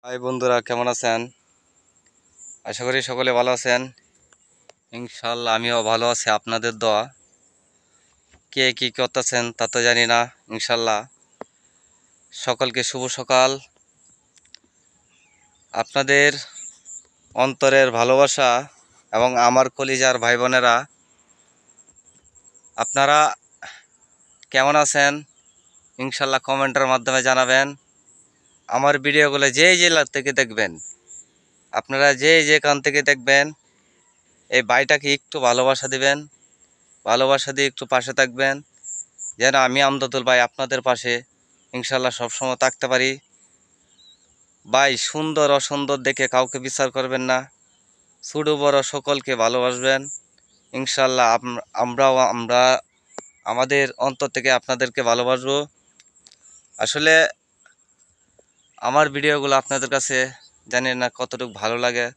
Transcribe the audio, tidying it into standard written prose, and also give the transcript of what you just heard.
High বন্ধুরা, কেমন আছেন? আশা করি সকলে ভালো আছেন। ইনশাল্লাহ আমিও ভালো আছি আপনাদের দোয়া। কে কি করতেছেন তা তো জানি না। ইনশাল্লাহ সকলকে শুভ সকাল। আপনাদের অন্তরের ভালোবাসা এবং আমার কলিজার ভাই বোনেরা, আপনারা কেমন আছেন? ইনশাল্লাহ কমেন্টের মাধ্যমে জানাবেন। আমার ভিডিওগুলো যেই জেলা থেকে দেখবেন, আপনারা যেখান থেকে দেখবেন, এই ভাইটাকে একটু ভালোবাসা দিবেন, ভালোবাসা দিয়ে একটু পাশে থাকবেন, যেন আমি আমদাদুল ভাই আপনাদের পাশে ইনশাল্লাহ সবসময় থাকতে পারি। ভাই, সুন্দর অসুন্দর দেখে কাউকে বিচার করবেন না, ছোট বড় সকলকে ভালোবাসবেন। ইনশাল্লাহ আমরা আমাদের অন্তর থেকে আপনাদেরকে ভালোবাসবো। আসলে আমার ভিডিওগুলো আপনাদের কাছে জানি না কতটুকু ভালো লাগে,